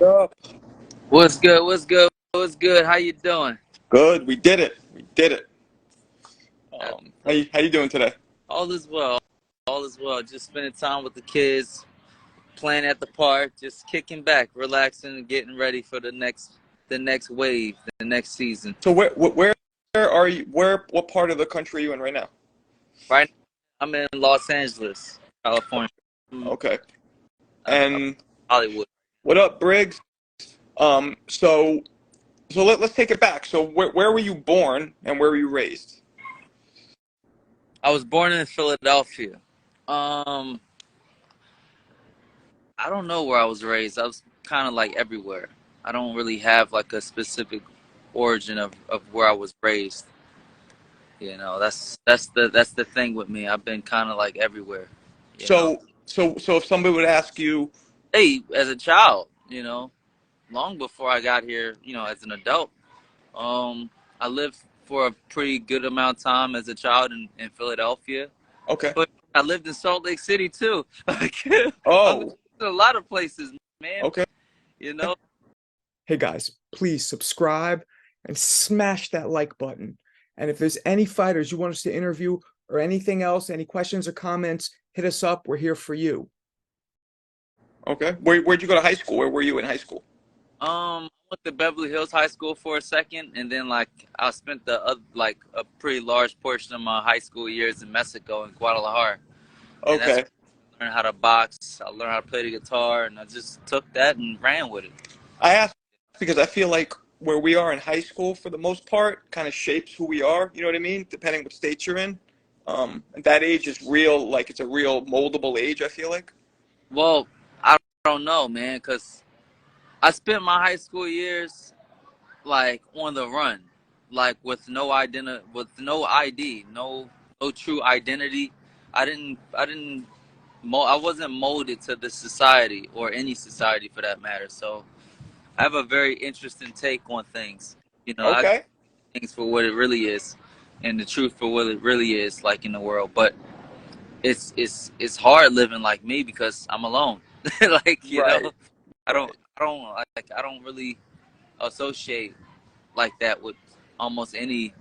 What up? What's good? What's good? What's good? How you doing? Good. We did it. We did it. How Absolutely. you doing today? All is well. All is well. Just spending time with the kids, playing at the park, just kicking back, relaxing, and getting ready for the next wave, the next season. So where are you? What part of the country are you in right now? Right now, I'm in Los Angeles, California. I'm Okay. up And Hollywood. what up, Briggs? So let's take it back. So where were you born and where were you raised? I was born in Philadelphia. Um, I don't know where I was raised. I was kind of like everywhere. I don't really have like a specific origin of where I was raised. That's the thing with me. I've been kind of like everywhere. You know, So if somebody would ask you, hey, as a child, long before I got here, as an adult, I lived for a pretty good amount of time as a child in Philadelphia, okay. but I lived in Salt Lake City too. Like, I lived Oh, in a lot of places, man. okay. You know, Hey guys, please subscribe and smash that like button. And if there's any fighters you want us to interview or anything else, any questions or comments, hit us up. We're here for you. Okay. Where'd you go to high school? Where were you in high school? I went to Beverly Hills High School for a second, and then like I spent like a pretty large portion of my high school years in Mexico in Guadalajara, and that's Okay. where I learned how to box. I learned how to play the guitar, and I just took that and ran with it. I asked because I feel like where we are in high school, for the most part, kind of shapes who we are. You know what I mean? Depending what state you're in. That age is real, like it's a real moldable age. I feel like. Well, I don't know, man, because I spent my high school years like on the run, like with no ID, no true identity. I wasn't molded to the society or any society for that matter. So I have a very interesting take on things. I Okay. things for what it really is, and the truth for what it really is, like in the world. But it's hard living like me because I'm alone. Like Right. I don't Right. I don't really associate like that with almost any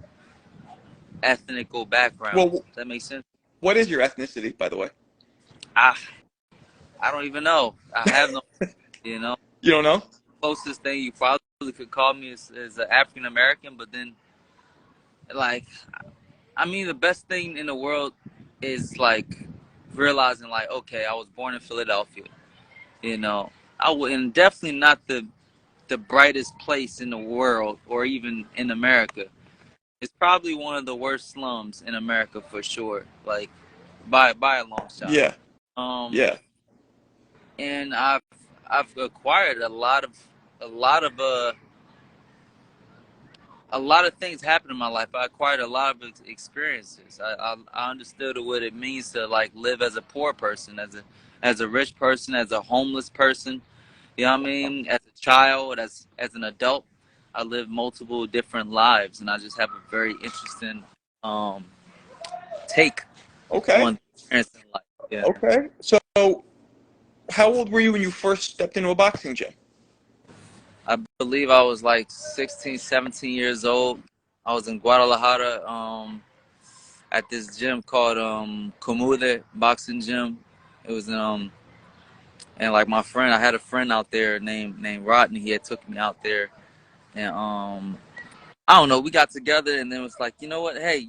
ethnical background. Well, Does that make sense? what is your ethnicity, by the way? I I don't even know. I have no. You know, You don't know? closest thing you probably could call me is an African American, but then like I mean the best thing in the world is like realizing like okay, I was born in Philadelphia. You know, I would and definitely not the brightest place in the world or even in America. It's probably one of the worst slums in America for sure. Like by a long shot. Yeah. Um, Yeah. and I've acquired a lot of uh a lot of things happened in my life. I acquired a lot of experiences. I understood what it means to like live as a poor person, as a rich person, as a homeless person. You know what I mean? As a child, as an adult, I lived multiple different lives, and I just have a very interesting um, take Okay. on experience in life. Yeah. Okay. So, how old were you when you first stepped into a boxing gym? I believe I was like 16, 17 years old. I was in Guadalajara at this gym called Comude Boxing Gym. It was and like my friend, I had a friend out there named Rodney. He had took me out there, and I don't know. We got together, and then it was like, you know what? Hey,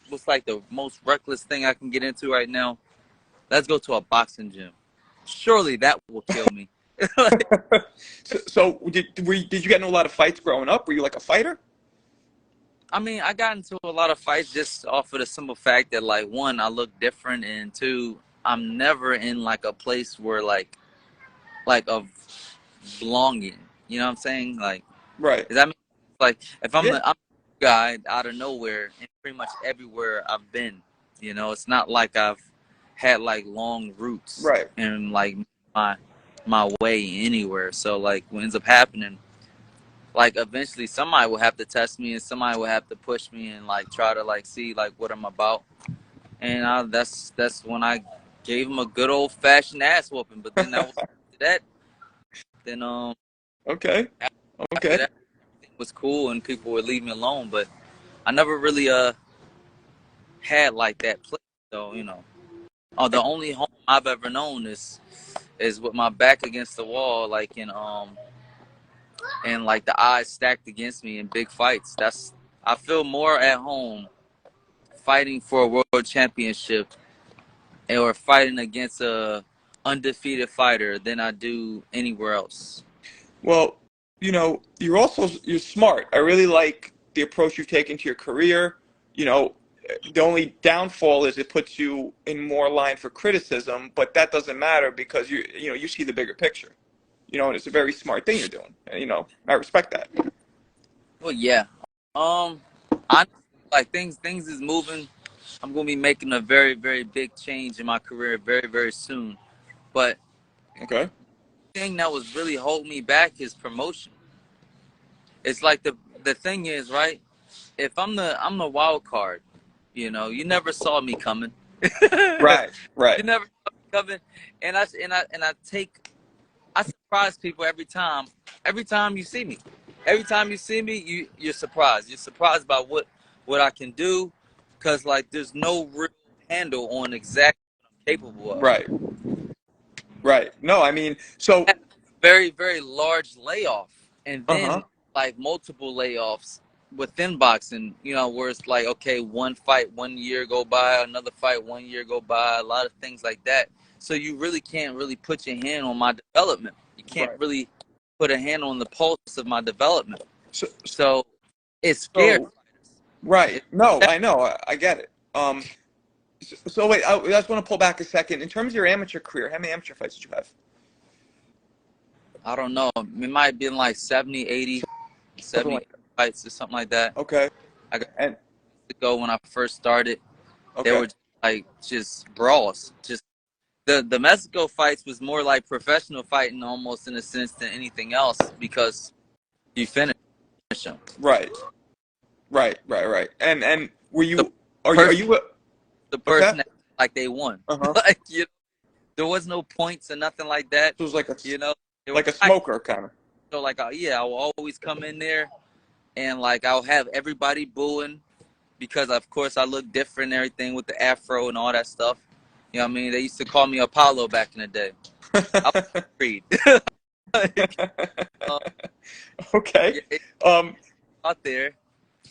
what's like the most reckless thing I can get into right now? Let's go to a boxing gym. Surely that will kill me. So did you get in a lot of fights growing up? Were you like a fighter? I mean, I got into a lot of fights just off of the simple fact that, like, one, I look different, and two, I'm never in like a place where like of belonging. You know what I'm saying? Like, Right. does that mean like if Yeah. I'm a guy out of nowhere and pretty much everywhere I've been, it's not like I've had like long roots Right. and like my my way anywhere. So like what ends up happening, like eventually somebody will have to test me and somebody will have to push me and like try to like see like what I'm about. And that's when I gave him a good old fashioned ass whooping. But then that was that. Then Okay. After Okay. that, it was cool and people would leave me alone, but I never really had like that place. So the only home I've ever known is with my back against the wall, like in and like the eyes stacked against me in big fights. I feel more at home fighting for a world championship or fighting against a undefeated fighter than I do anywhere else. Well, you're smart. I really like the approach you've taken to your career. You know, the only downfall is it puts you in more line for criticism, but that doesn't matter because you see the bigger picture. And it's a very smart thing you're doing. And, I respect that. Well, yeah. Um, I like things is moving. I'm gonna be making a very, very big change in my career very, very soon. But Okay. the thing that was really holding me back is promotion. It's like the thing is, right? If I'm the wild card, you never saw me coming. Right. Right. You never saw me coming, and I surprise people every time. Every time you see me, you're surprised. You're surprised by what I can do, cause like there's no real handle on exactly what I'm capable of. Right. Right. No, I mean, so. Very, very large layoff, and Uh-huh. then like multiple layoffs within boxing. Where it's like, okay, one fight 1 year go by, another fight 1 year go by, a lot of things like that. So you really can't really put your hand on my development. You can't Right. really put a hand on the pulse of my development. So, So it's scared. so right. It's, No, I know. I get it. So wait, I just want to pull back a second. In terms of your amateur career, how many amateur fights did you have? I don't know. It might have been like 70, 80, Something 70 like that. fights or something like that. Okay. I got And to go when I first started. They okay. were just brawls. Just the Mexico fights was more like professional fighting almost in a sense than anything else because you finish them. Right. Right. Right. Right. And were The you? Are you? Are person, you? the What's person that? that, like they won. Uh-huh. Like there was no points or nothing like that. So it was like a They were like a smoker kind of. so like yeah, I will always come in there and like I'll have everybody booing because of course I look different and everything with the afro and all that stuff. You know what I mean? They used to call me Apollo back in the day. I was Creed. um, Okay. yeah, Um. out there.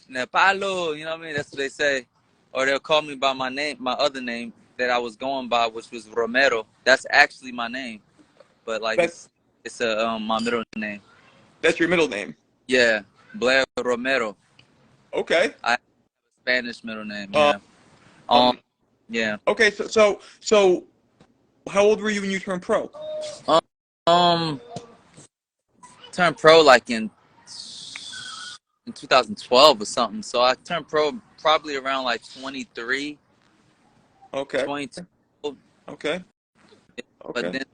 Now, Paulo, you know what I mean? That's what they say. Or they'll call me by my name, my other name that I was going by, which was Romero. That's actually my name, but like That's it's my middle name. that's your middle name. Yeah, Blair Romero. Okay. I have a Spanish middle name. Um. Yeah. um Yeah. okay. So, how old were you when you turned pro? Um. Turned pro like in 2012 or something. So I turned pro probably around like 23, Okay. 22. Okay. But Okay. then,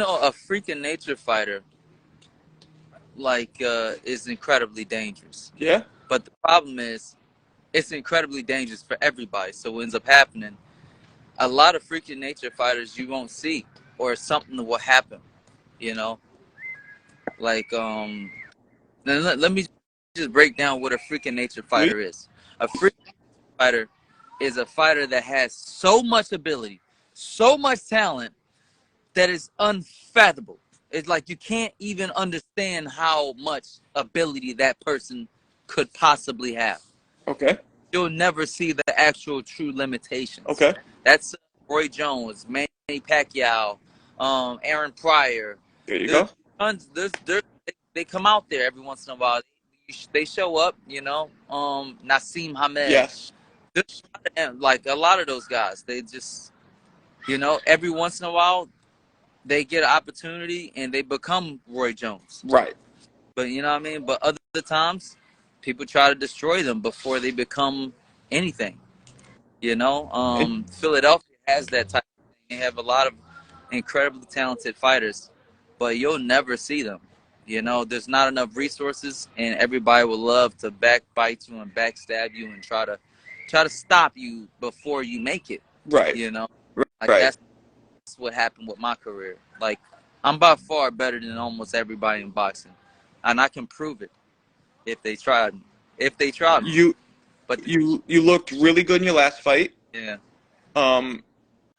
a freaking nature fighter is incredibly dangerous. Yeah. But the problem is, it's incredibly dangerous for everybody. So what ends up happening, a lot of freaking nature fighters you won't see, or something will happen. You know, like Then let me just break down what a freaking nature Please. fighter is. A freaking fighter is a fighter that has so much ability, so much talent that is unfathomable. It's like you can't even understand how much ability that person could possibly have. Okay. You'll never see the actual true limitations. Okay. That's Roy Jones, Manny Pacquiao, Aaron Pryor. There you There's go. tons. They come out there every once in a while. They show up, Nassim Hamed. Yes. There's like a lot of those guys. They just, every once in a while, they get an opportunity and they become Roy Jones. Right. But you know what I mean? But other times, people try to destroy them before they become anything. And Philadelphia has that type of thing. They have a lot of incredibly talented fighters, but you'll never see them. There's not enough resources, and everybody would love to backbite you and backstab you and try to stop you before you make it. right. Like Right. that's what happened with my career. Like I'm by far better than almost everybody in boxing, and I can prove it if they tried. If they tried me, You but you looked really good in your last fight. yeah, Um,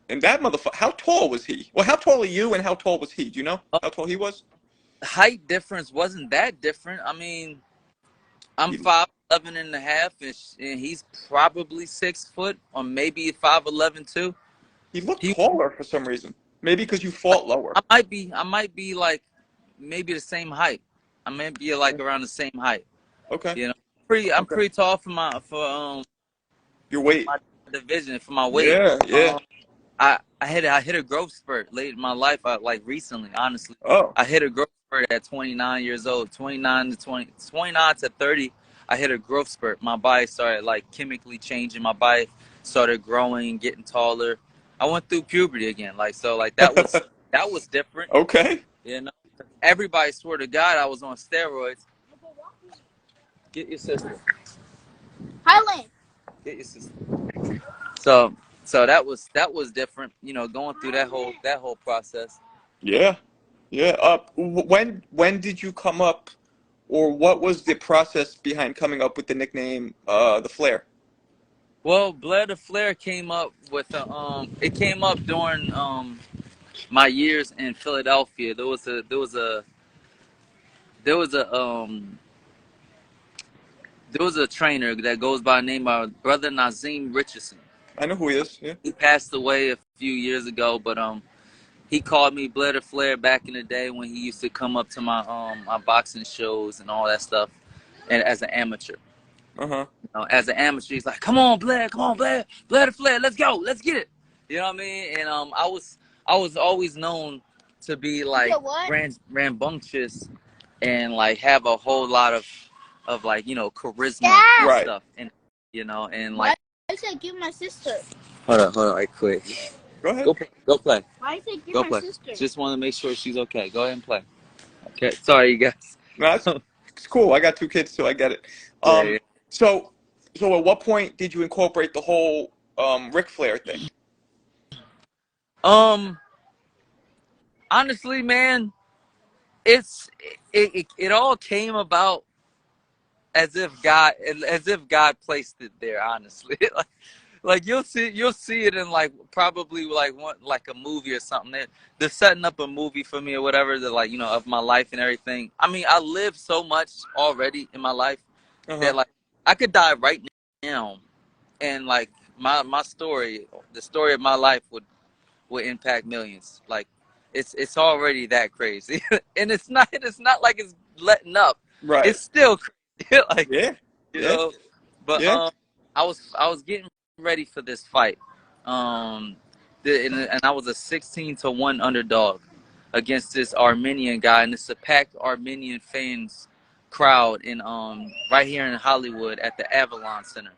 and that motherfucker, how tall was he? Well, how tall are you and how tall was he? Do you know how tall he was? height difference wasn't that different. I mean, I'm He, 5'11" and a half, and he's probably 6 foot, or maybe 5'11" too. he looked He, taller for some reason. Maybe because you fought lower. I might be like maybe the same height. I might be like around the same height. Okay. You know, I'm Okay. pretty tall for Your weight. my division, for my weight. Yeah. Yeah. I hit a growth spurt late in my life, like recently, honestly. Oh. I hit a growth spurt at 29 years old, 29 to 30. I hit a growth spurt. My body started like chemically changing. My body started growing, getting taller. I went through puberty again, like so, like that was different. Okay. You know, everybody swore to God I was on steroids. Get your sister. Highland. Get your sister. So that was different, you know, going through that whole process. Yeah. Yeah. When did you come up, or what was the process behind coming up with the nickname, the Flair? Well, Blair the Flair came up with it came up during my years in Philadelphia. There was a trainer that goes by the name of Brother Nazim Richardson. I know who he is. Yeah. He passed away a few years ago, but he called me Blair the Flair back in the day when he used to come up to my boxing shows and all that stuff, and as an amateur. Uh-huh. You know, as an amateur, he's like, come on, Blair, Blair the Flair, let's go, let's get it. You know what I mean? And I was always known to be like rambunctious and like have a whole lot of like, you know, charisma and Right. stuff, and you know, and like. Why did I give my sister? Hold on, right quick. Go ahead. Go play. Why did I give Go my play. sister? Just want to make sure she's okay. Go ahead and play. Okay. Sorry, you guys. No, it's cool. I got two kids too. I get it. Yeah. So at what point did you incorporate the whole Ric Flair thing? Honestly, man, it all came about as if God placed it there. Honestly, like you'll see it in like probably like a movie or something. They're setting up a movie for me or whatever. That, like, you know, of my life and everything. I mean, I live so much already in my life that like I could die right now, and like my story, the story of my life would impact millions. Like it's already that crazy, and it's not like it's letting up. Right. It's still crazy. Like, Yeah. you know. But Yeah. I was getting ready for this fight, and I was a 16-1 underdog against this Armenian guy, and it's a packed Armenian fans crowd in right here in Hollywood at the Avalon Center.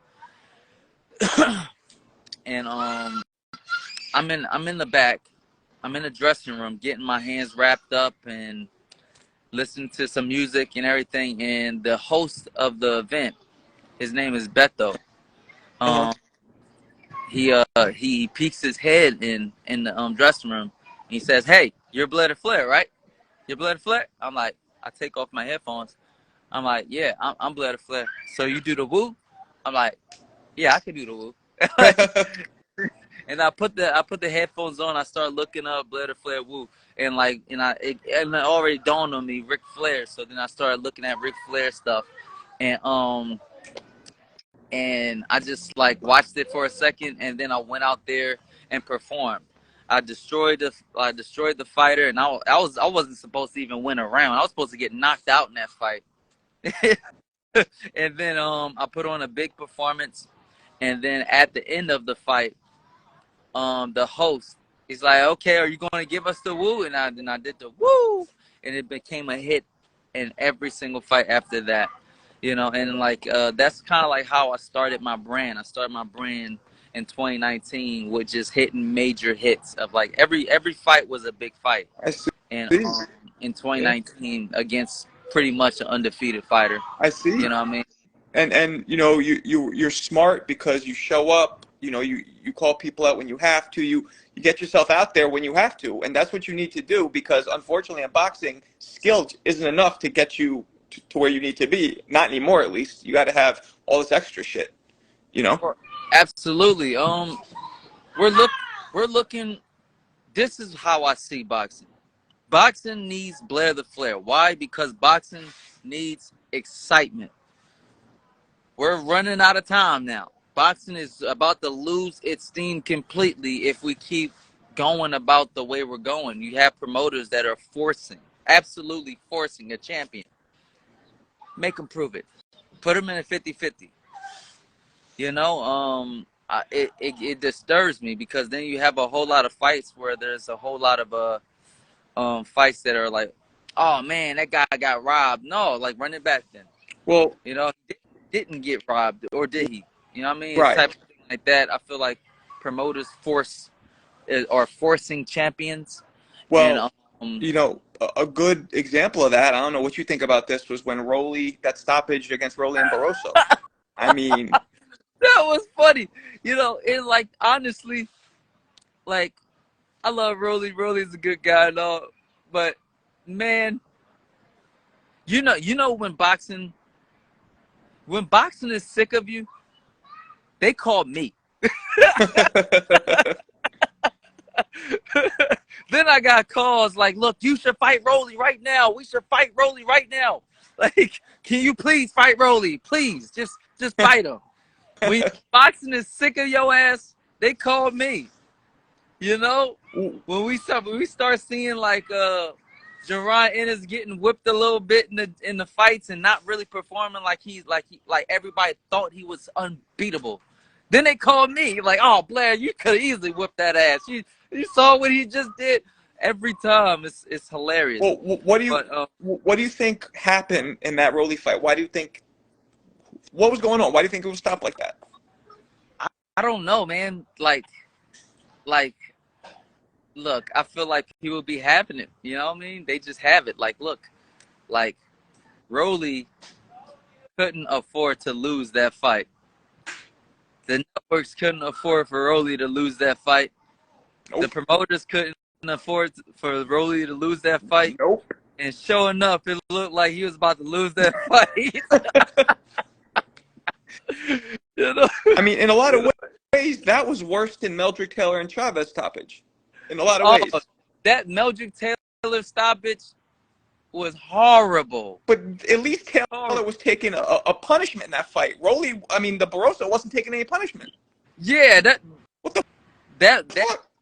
And I'm in the back. I'm in the dressing room getting my hands wrapped up and listening to some music and everything, and the host of the event, his name is Beto. He peeks his head in the dressing room. And he says, "Hey, you're Blair the Flair, right? You're Blair the Flair?" I'm like, I take off my headphones. I'm like, "Yeah, I'm Blair the Flair. So you do the woo?" I'm like, "Yeah, I can do the woo." And I put the headphones on. I start looking up Blair the Flair woo, and like, it already dawned on me Ric Flair. So then I started looking at Ric Flair stuff, and I just like watched it for a second, and then I went out there and performed. I destroyed the fighter, and I wasn't supposed to even win a round. I was supposed to get knocked out in that fight. And then I put on a big performance, and then at the end of the fight, the host, he's like, "Okay, are you going to give us the woo?" And I did the woo, and it became a hit in every single fight after that. You know, and like that's kind of like how I started my brand. I started my brand in 2019 with just hitting major hits of like every fight was a big fight. I see. And in 2019 against pretty much an undefeated fighter. I see. You know what I mean? And you know, you're smart because you show up You call people out when you have to. You get yourself out there when you have to, and that's what you need to do because unfortunately in boxing, skill isn't enough to get you to where you need to be. Not anymore, at least. You got to have all this extra shit. You know. Absolutely. We're look we're looking. This is how I see boxing. Boxing needs Blair the Flair. Why? Because boxing needs excitement. We're running out of time now. Boxing is about to lose its steam completely if we keep going about the way we're going. You have promoters that are absolutely forcing a champion. Make them prove it. Put them in a 50-50. It disturbs me because then you have a whole lot of fights where there's a whole lot of fights that are like, oh man, that guy got robbed. No, like run it back then. Well, He didn't get robbed, or did he? You know what I mean? right. Type of thing like that. I feel like promoters are forcing champions. Well, And, a good example of that, I don't know what you think about this, was when that stoppage against Rolly and Barroso. I mean, that was funny. It like honestly, like I love Rolly. Rolly's a good guy and all, but man, when boxing is sick of you, they call me. Then I got calls like, look, you should fight Rolly right now. We should fight Rolly right now. Like, can you please fight Rolly? Please, just fight him. When boxing is sick of your ass, they call me. When we start seeing like Jerron Ennis getting whipped a little bit in the fights and not really performing like everybody thought he was unbeatable. Then they called me like, oh Blair, you could have easily whipped that ass. You saw what he just did. Every time it's hilarious. Well, what do you think happened in that Rolly fight? What was going on? Why do you think it was stopped like that? I don't know, man. Like, look, I feel like people be having it. You know what I mean? They just have it. Like, look, like Rolly couldn't afford to lose that fight. The networks couldn't afford for Rolly to lose that fight. Nope. The promoters couldn't afford for Rolly to lose that fight. Nope. And sure enough, it looked like he was about to lose that fight. I mean, in a lot of ways, that was worse than Meldrick Taylor and Chavez stoppage. In a lot of ways. That Meldrick Taylor stoppage was horrible. But at least Taylor was taking a punishment in that fight. Rolly, I mean, the Barroso wasn't taking any punishment. Yeah, what the that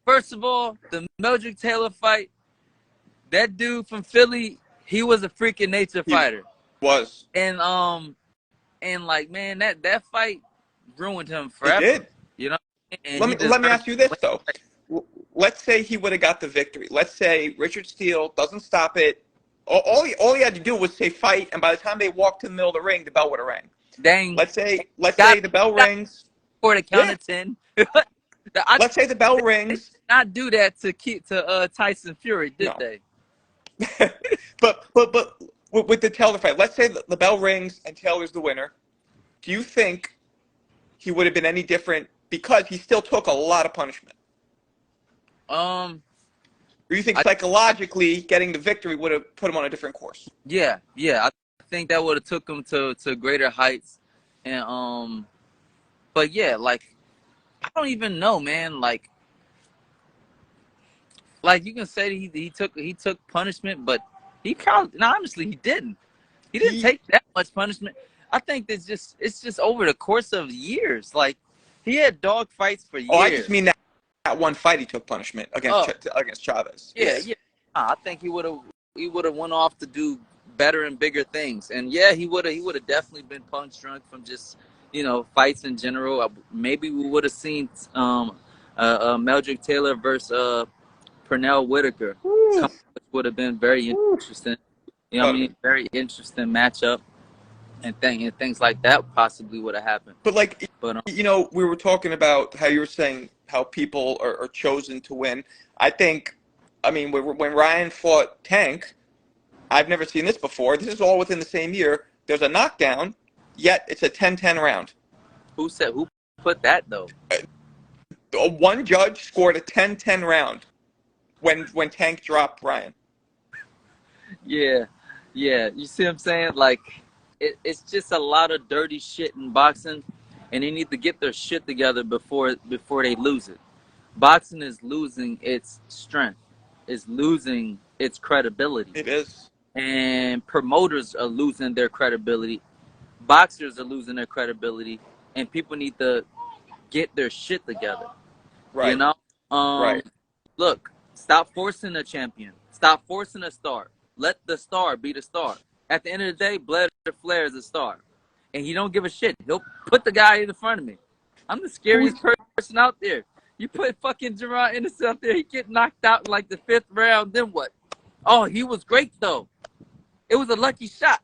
first of all, the Meldrick Taylor fight, that dude from Philly, he was a freaking nature fighter. He was. And like, man, that fight ruined him forever. It did. And let me ask you this though. Let's say he would have got the victory. Let's say Richard Steele doesn't stop it. All he had to do was say fight, and by the time they walked to the middle of the ring, the bell would have rang. Dang. Let's say the bell rings. For the count of 10. Let's say the bell rings. They did not do that to Tyson Fury, did they? but with the Taylor fight, let's say the bell rings and Taylor's the winner. Do you think he would have been any different because he still took a lot of punishment? Or you think psychologically getting the victory would have put him on a different course? Yeah. I think that would have took him to greater heights. And but yeah, like I don't even know, man. Like you can say he took punishment, but honestly he didn't. He didn't take that much punishment. I think it's just over the course of years. Like he had dog fights for years. Oh, I just mean that one fight he took punishment against Chavez. Yeah. I think he would have went off to do better and bigger things. And yeah, he would have definitely been punch drunk from just fights in general. Maybe we would have seen Meldrick Taylor versus Pernell Whitaker, which would have been very interesting. You know what I mean? Very interesting matchup. And things like that possibly would have happened. But we were talking about how you were saying how people are chosen to win. When Ryan fought Tank, I've never seen this before. This is all within the same year. There's a knockdown, yet it's a 10-10 round. Who put that though? One judge scored a 10-10 round when Tank dropped Brian. Yeah, yeah. You see what I'm saying? Like, it's just a lot of dirty shit in boxing, and they need to get their shit together before they lose it. Boxing is losing its strength, is losing its credibility, It is. and promoters are losing their credibility. Boxers are losing their credibility, and people need to get their shit together. You Right. know, Right. look, stop forcing a champion. Stop forcing a star. Let the star be the star. At the end of the day, Blair Flair is a star, and he don't give a shit. He'll put the guy in front of me. I'm the scariest person out there. You put fucking Gerard Ennis out there, he get knocked out in like the 5th round. Then what? Oh, he was great though. It was a lucky shot.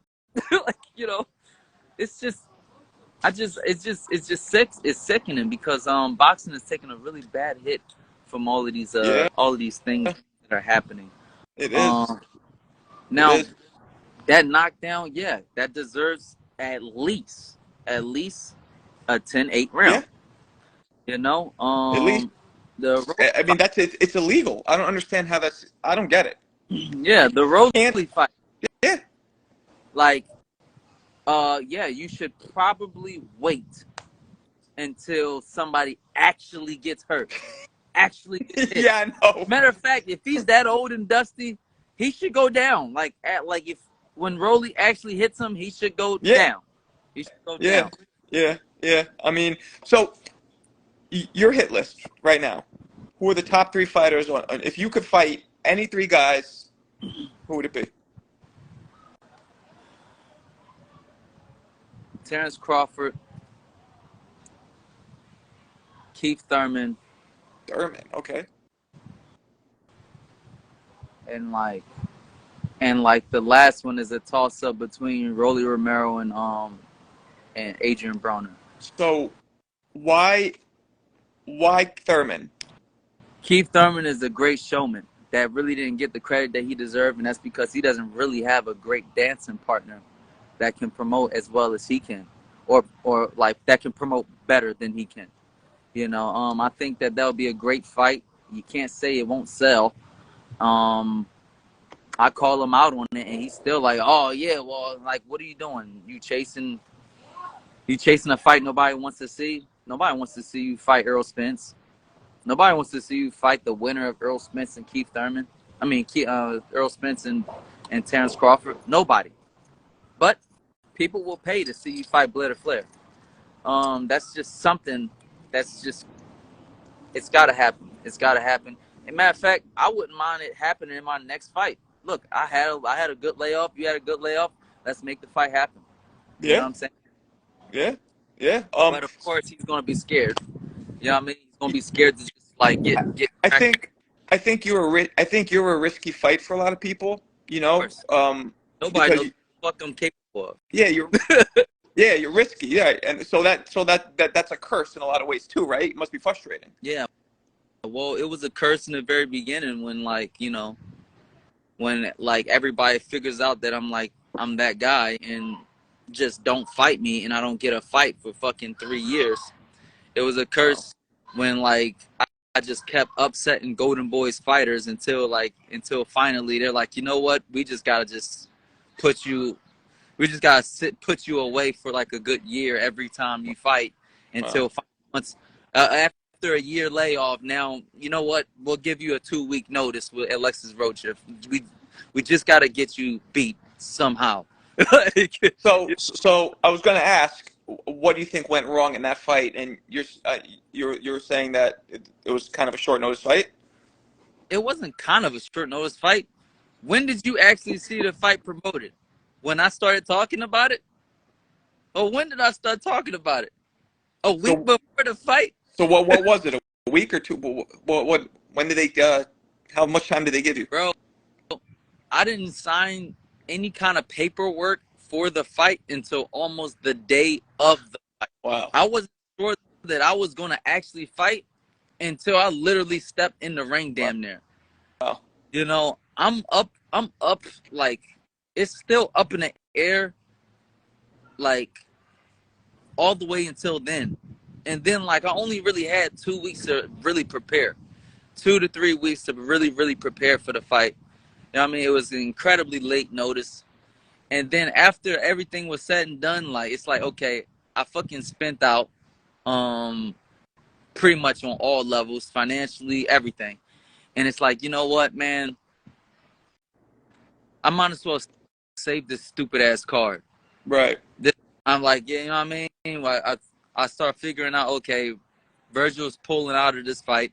Like, you know, it's just. It's just sick. It's sickening because boxing is taking a really bad hit from all of these things that are happening. It is. Now It is. that knockdown, yeah, that deserves at least a 10-8 Yeah. round. You know, At least. I mean, that's it. It's illegal. I don't understand how that's. I don't get it. Yeah, the Roly fight. Yeah. Like, yeah, you should probably wait until somebody actually gets hurt. Actually gets hit. Yeah, I know. Matter of fact, if he's that old and dusty, he should go down. Like if when Rolly actually hits him, he should go down. He should go down. Yeah. I mean, so your hit list right now. Who are the top 3 fighters on? If you could fight any 3 guys, who would it be? Terrence Crawford, Keith Thurman, Okay. and the last one is a toss up between Rolly Romero and Adrian Broner. So why Thurman? Keith Thurman is a great showman that really didn't get the credit that he deserved, and that's because he doesn't really have a great dancing partner that can promote as well as he can, or like that can promote better than he can. You know, I think that would be a great fight. You can't say it won't sell. I call him out on it, and he's still like, "Oh yeah, well, like, what are you doing? You chasing a fight nobody wants to see? Nobody wants to see you fight Errol Spence. Nobody wants to see you fight the winner of Errol Spence and Keith Thurman. I mean, Errol Spence and Terrence Crawford. Nobody. But people will pay to see you fight Blair Flair. That's just something. It's got to happen. It's got to happen. And matter of fact, I wouldn't mind it happening in my next fight. Look, I had a good layoff. You had a good layoff. Let's make the fight happen. You know what I'm saying? Yeah. But of course, he's gonna be scared. You know what I mean? He's gonna be scared to just like get. I think you're a risky fight for a lot of people. You know, nobody knows what I'm capable of. Yeah, you're risky. Yeah, and so that's a curse in a lot of ways too, right? It must be frustrating. Yeah. Well, it was a curse in the very beginning when when everybody figures out that I'm that guy and just don't fight me and I don't get a fight for fucking 3 years. It was a curse when I just kept upsetting Golden Boys fighters until finally they're like, you know what? We just gotta put you away for like a good year every time you fight until 5 months after a year layoff. Now, you know what? We'll give you a 2-week notice with Alexis Rocha. We just got to get you beat somehow. So I was going to ask, what do you think went wrong in that fight? And you're saying that it was kind of a short notice fight? It wasn't kind of a short notice fight. When did you actually see the fight promoted? When I started talking about it? Or when did I start talking about it? A week before the fight? So what was it? A week or two? What? When did they? How much time did they give you? Bro, I didn't sign any kind of paperwork for the fight until almost the day of the fight. Wow. I wasn't sure that I was going to actually fight until I literally stepped in the ring damn near. Wow. You know, I'm up, like, it's still up in the air, like, all the way until then. And then, like, I only really had 2 weeks to really prepare. 2 to 3 weeks to really, really prepare for the fight. You know what I mean? It was an incredibly late notice. And then after everything was said and done, like, it's like, okay, I fucking spent out pretty much on all levels, financially, everything. And it's like, you know what, man? I might as well save this stupid ass card. Right. I'm like, yeah, you know what I mean? Like, I start figuring out, okay, Virgil's pulling out of this fight.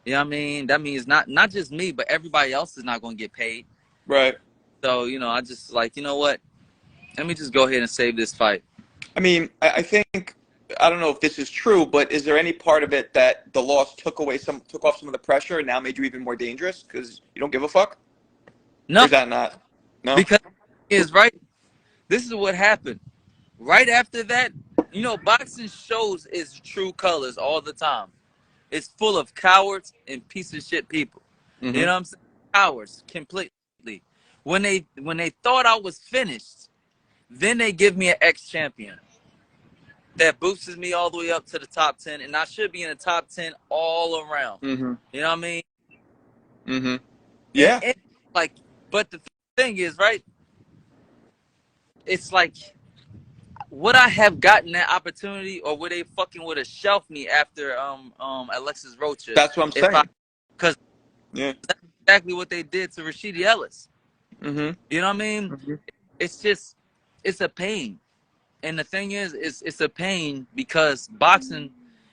You know what I mean? That means not just me, but everybody else is not going to get paid. Right. So, you know, I just like, you know what? Let me just go ahead and save this fight. I mean, I think, I don't know if this is true, but is there any part of it that the loss took off some of the pressure and now made you even more dangerous because you don't give a fuck? No. Or is that not? No? Because is right. This is what happened. Right after that, you know, boxing shows its true colors all the time. It's full of cowards and piece of shit people. Mm-hmm. You know what I'm saying? Cowards, completely. When they thought I was finished, then they give me an ex-champion that boosts me all the way up to the top 10, and I should be in the top 10 all around. Mm-hmm. You know what I mean? Mm-hmm. Yeah. And, like, but the thing is, right? It's like, would I have gotten that opportunity, or would they fucking would have shelved me after Alexis Rocha? That's what I'm saying. Because yeah, that's exactly what they did to Rashidi Ellis. Mm-hmm. You know what I mean? Mm-hmm. It's just, it's a pain. And the thing is, it's a pain because boxing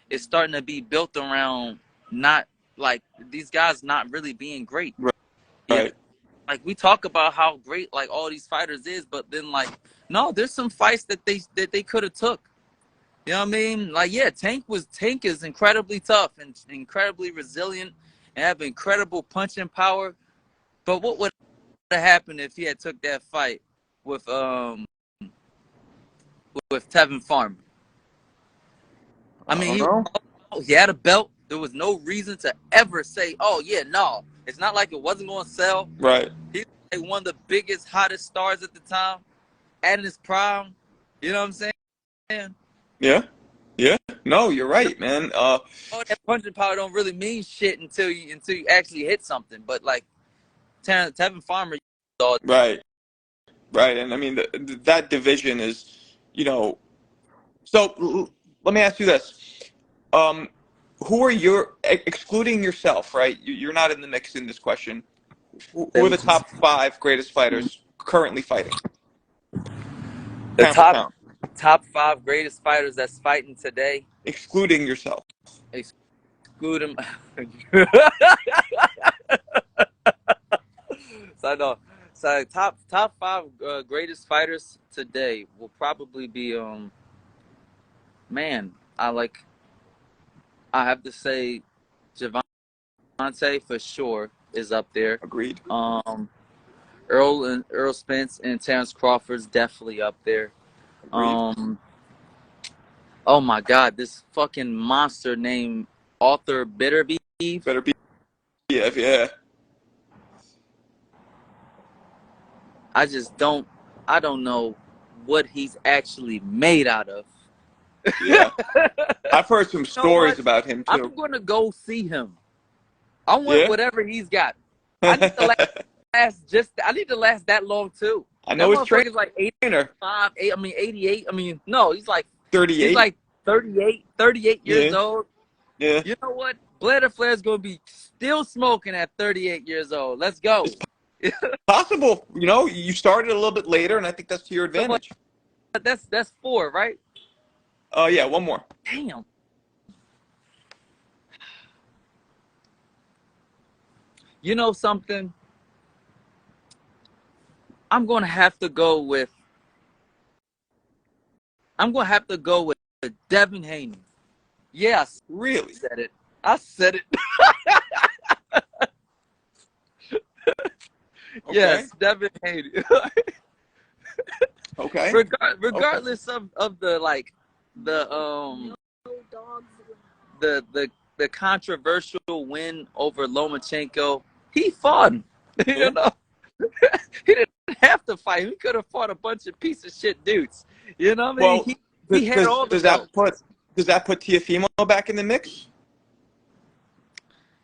is starting to be built around not, like, these guys not really being great. Right. Yeah. Like, we talk about how great, like, all these fighters is, but then, like, no, there's some fights that they could have took. You know what I mean? Like, yeah, Tank is incredibly tough and incredibly resilient and have incredible punching power. But what would have happened if he had took that fight with Tevin Farmer? I mean, he had a belt. There was no reason to ever say, oh, yeah, no. It's not like it wasn't going to sell. Right. He's like one of the biggest, hottest stars at the time, at his prime. You know what I'm saying? Yeah. Yeah. No, you're right, man. Oh, that punching power don't really mean shit until you actually hit something. But, like, Tevin Farmer, right. Right. And I mean, that division is, you know, so let me ask you this. Who are excluding yourself, right? You're not in the mix in this question. Who are the top 5 greatest fighters currently fighting? The top 5 greatest fighters that's fighting today. Excluding yourself. Exclude him. So I know. So top 5 greatest fighters today will probably be man. I have to say, Javante for sure is up there. Agreed. Errol Spence and Terrence Crawford's definitely up there. Agreed. Oh my God, this fucking monster named Arthur Bitterbeef. Yeah. I don't know what he's actually made out of. Yeah. I've heard some stories about him too. I'm gonna go see him. I want whatever he's got. I need to last that long too. I know his trainer. Like 85, 88. I mean, no, he's like 38. He's like 38 years old. Yeah. You know what? Flair's gonna be still smoking at 38 years old. Let's go. It's possible. You know, you started a little bit later, and I think that's to your advantage. That's 4, right? Yeah, one more. Damn. You know something? I'm gonna have to go with Devin Haney. Yes. Really? I said it. Okay. Yes, Devin Haney. Okay. Regardless of the controversial win over Lomachenko, he fought him. You know, he didn't have to fight him. He could have fought a bunch of piece of shit dudes. You know what I mean? Well, he had all the belts. Does that put Teofimo back in the mix?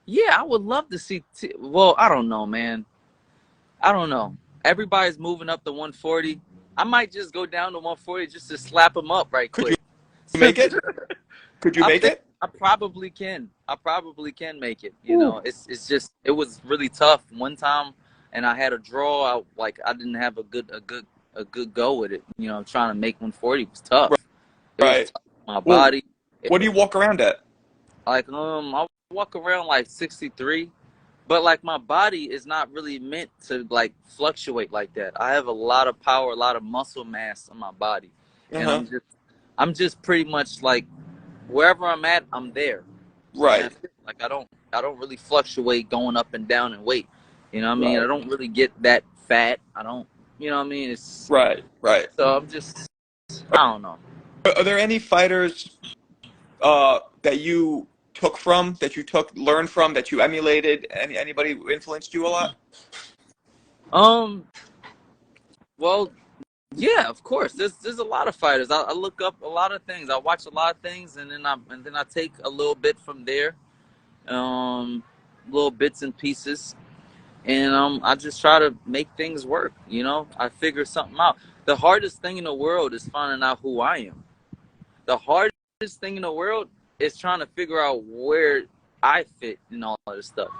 Yeah, I would love to see. Well, I don't know, man. I don't know. Everybody's moving up to 140. I might just go down to 140 just to slap him up right Could you quick. make it? Could you I make think it? I probably can. I probably can make it. You Ooh. know, it's just it was really tough one time, and I had a draw. I didn't have a good go with it. You know, trying to make 140 was tough. It was Right. tough on my Well, body. what do you walk around at? Like I walk around like 63, but like my body is not really meant to like fluctuate like that. I have a lot of power, a lot of muscle mass on my body, and Uh-huh. I'm just pretty much like wherever I'm at, I'm there. And Right. that's it. Like I don't really fluctuate going up and down in weight. You know what I mean? I Right. don't really get that fat. I don't. You know what I mean? It's Right. Right. so I'm just I don't know. Are there any fighters that you learned from, that you emulated? Anybody who influenced you a lot? Well, yeah, of course. There's a lot of fighters. I look up a lot of things. I watch a lot of things, and then I take a little bit from there, little bits and pieces, and I just try to make things work. You know, I figure something out. The hardest thing in the world is finding out who I am. The hardest thing in the world is trying to figure out where I fit in all of this stuff.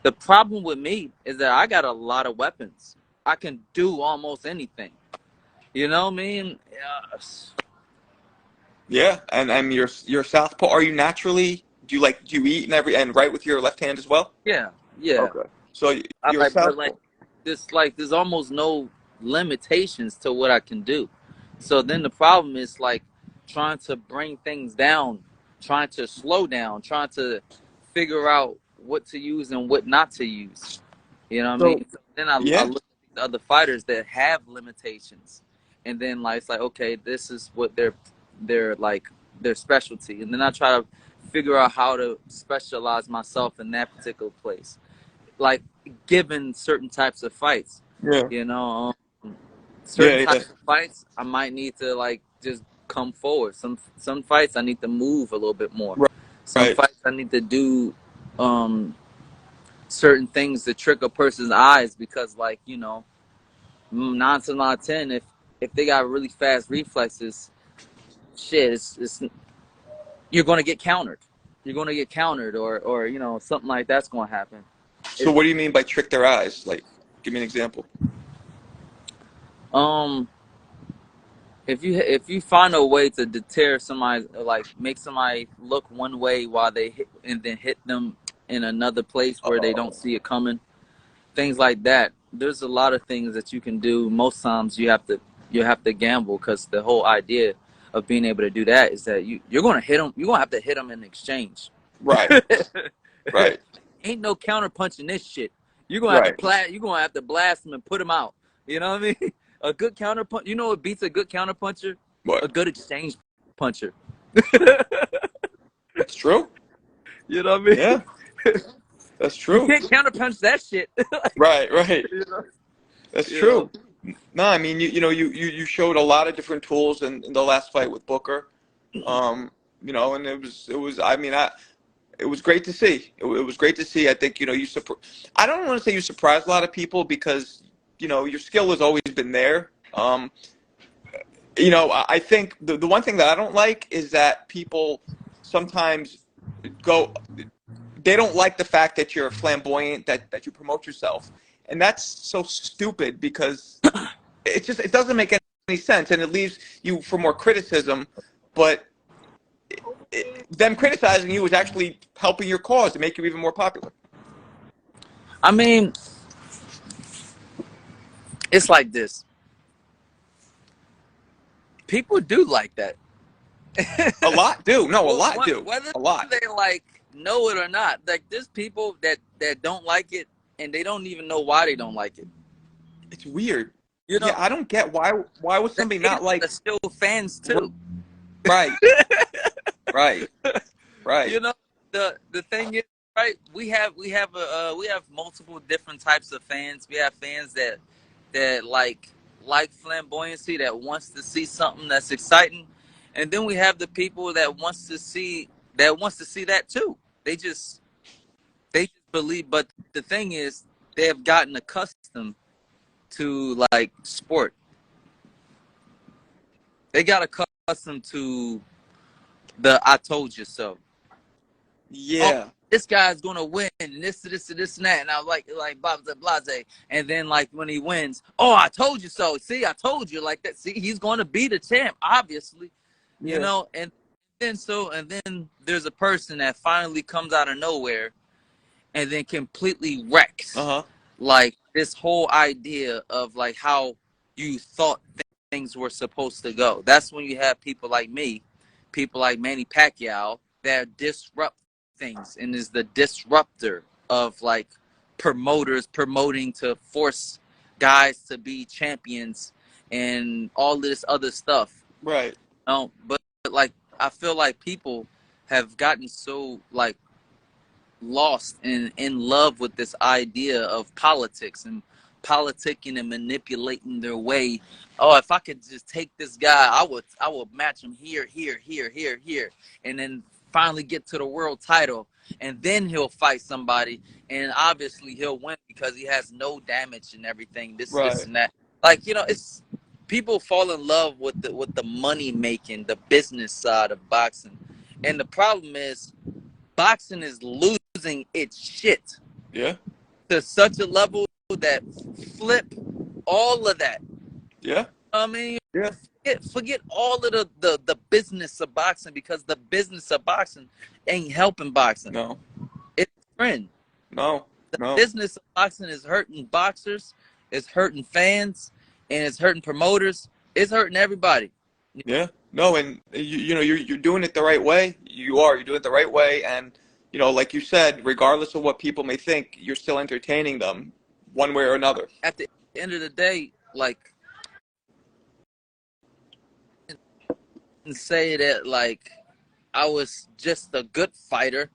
The problem with me is that I got a lot of weapons. I can do almost anything. You know what I mean? Yes. Yeah. And you're southpaw. Are you naturally? Do you eat and write with your left hand as well? Yeah, yeah. Okay. So I you're a like, but southpaw. there's almost no limitations to what I can do. So then the problem is like trying to bring things down, trying to slow down, trying to figure out what to use and what not to use. You know what I So mean? So then I yeah. look at the other fighters that have limitations, and then like it's like okay, this is what they're like their specialty, and then I try to figure out how to specialize myself in that particular place, like given certain types of fights. Yeah. You know, certain Yeah. Yeah. types of fights I might need to like just come forward. Some fights I need to move a little bit more. Right. Some Right. fights I need to do certain things to trick a person's eyes because like you know 9 times out of 10 if they got really fast reflexes, shit, it's you're gonna get countered. You're gonna get countered or you know something like that's gonna happen. So what do you mean by trick their eyes? Like, give me an example. Um, if you find a way to deter somebody, like make somebody look one way while they hit and then hit them in another place where they don't see it coming, things like that. There's a lot of things that you can do. Most times you have to gamble because the whole idea of being able to do that is that you're gonna hit them. You're gonna have to hit them in exchange. Right. Right. Ain't no counter punching this shit. You're gonna Right. have to blast them and put them out. You know what I mean? A good counter punch. You know what beats a good counter puncher? What? A good exchange puncher. That's true. You know what I mean? Yeah. That's You true. can't counter punch that shit. Right. Right. You know? That's You true. know? No, I mean you showed a lot of different tools in the last fight with Booker. And it was great to see. It was great to see. I think I don't want to say you surprised a lot of people because your skill has always been there. I think the one thing that I don't like is that people sometimes go. They don't like the fact that you're flamboyant, that you promote yourself, and that's so stupid because it doesn't make any sense, and it leaves you for more criticism. But them criticizing you is actually helping your cause to make you even more popular. I mean, it's like this. People do like that. A lot do. No, a Well, lot do. whether A lot. they like know it or not. Like there's people that don't like it and they don't even know why they don't like it. It's weird. You know, Yeah, I don't get why would somebody not like. they're still fans too. Right. Right. Right. You know, the thing is, right? We have multiple different types of fans. We have fans that like flamboyancy, that wants to see something that's exciting, And then we have the people that wants to see that too. They just believe, but the thing is, they have gotten accustomed to like sport. They got accustomed to the "I told you so." Oh, Yeah. this guy's gonna win, and this, and that, and I like blah blah blah. And then like when he wins, oh, I told you so. See, I told you like that. See, he's gonna be the champ, obviously, you Yeah. know. And then there's a person that finally comes out of nowhere, and then completely wrecks Uh-huh. like this whole idea of like how you thought things were supposed to go. That's when you have people like me, people like Manny Pacquiao that disrupt things and is the disruptor of like promoters promoting to force guys to be champions and all this other stuff. Right. But like I feel like people have gotten so like lost and in love with this idea of politics and politicking and manipulating their way. Oh, if I could just take this guy, I would match him here, and then finally get to the world title, and then he'll fight somebody, and obviously he'll win because he has no damage and everything. This Right. and that. Like, you know, it's people fall in love with the money making, the business side of boxing, and the problem is boxing is losing its shit Yeah. to such a level that flip all of that. Yeah. I mean, Yeah. forget all of the business of boxing, because the business of boxing ain't helping boxing. No. It's a friend. No. The No. business of boxing is hurting boxers, it's hurting fans, and it's hurting promoters. It's hurting everybody. Yeah. No, and you know you're doing it the right way. You're doing it the right way, and you know, like you said, regardless of what people may think, you're still entertaining them one way or another. At the end of the day, like, and say that like I was just a good fighter.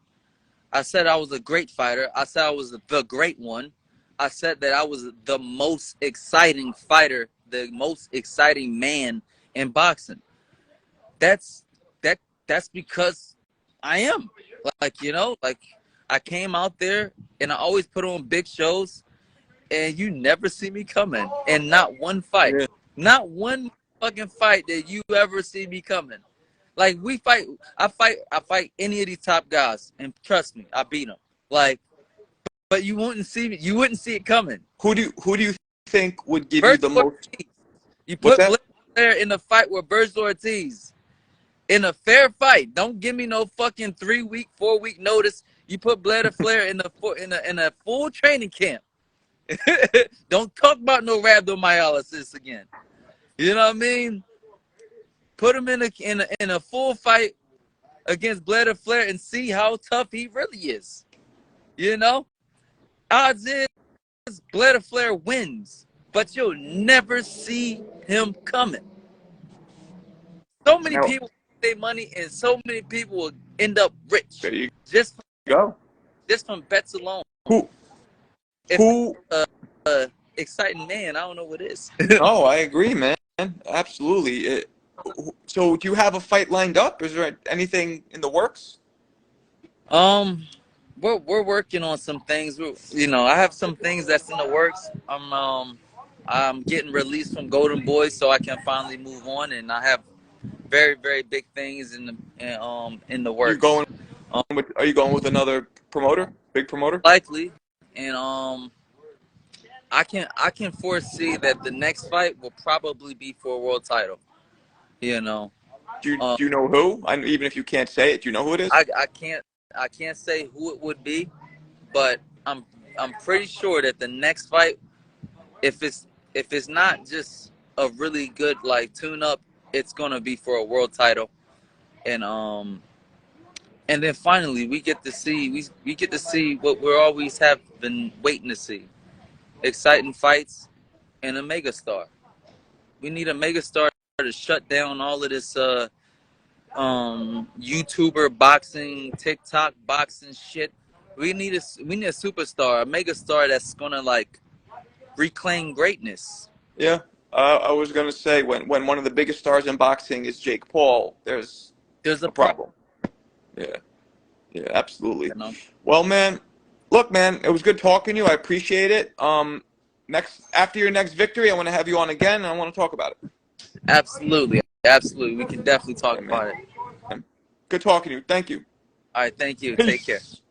I said I was a great fighter. I said I was the great one. I said that I was the most exciting fighter, the most exciting man in boxing. That's that's because I am. Like, you know, like I came out there and I always put on big shows, and you never see me coming. And not one fight. Yeah. Not one fucking fight that you ever see me coming. Like I fight any of these top guys, and trust me, I beat them. Like, but you wouldn't see it coming. Who do you think would give you Virgil the most? Ortiz. You What's put that? Blair in a fight with Virgil Ortiz. In a fair fight. Don't give me no fucking 3-week, 4-week notice. You put Blair to Flair in a full training camp. Don't talk about no rhabdomyolysis again. You know what I mean? Put him in a full fight against Blair to Flair and see how tough he really is. You know? Odds is Blair to Flair wins, but you'll never see him coming. So many No. people save money, and so many people will end up rich There you just go. from bets alone. Who? If Who? exciting man, I don't know what it is. No, I agree, man. Absolutely. So, do you have a fight lined up? Is there anything in the works? We're working on some things. You know, I have some things that's in the works. I'm getting released from Golden Boys, so I can finally move on, and I have very, very big things in the works. Are you going with another promoter? Big promoter? Likely, and I can foresee that the next fight will probably be for a world title. You know, Do you know who? Even if you can't say it, do you know who it is? I can't say who it would be, but I'm pretty sure that the next fight, if it's not just a really good like tune up, it's gonna be for a world title, and then finally we get to see what we always have been waiting to see: exciting fights and a megastar. We need a megastar to shut down all of this YouTuber boxing, TikTok boxing shit. We need a superstar, a megastar that's gonna like reclaim greatness. Yeah, I was gonna say when one of the biggest stars in boxing is Jake Paul, there's There's a a problem. Yeah, yeah, absolutely. you know. Well, man, look, man, it was good talking to you. I appreciate it. After your next victory, I want to have you on again, and I want to talk about it. Absolutely, absolutely. We can definitely talk Yeah, man. about it. Good talking to you. Thank you. All right, thank you. Take care. Peace.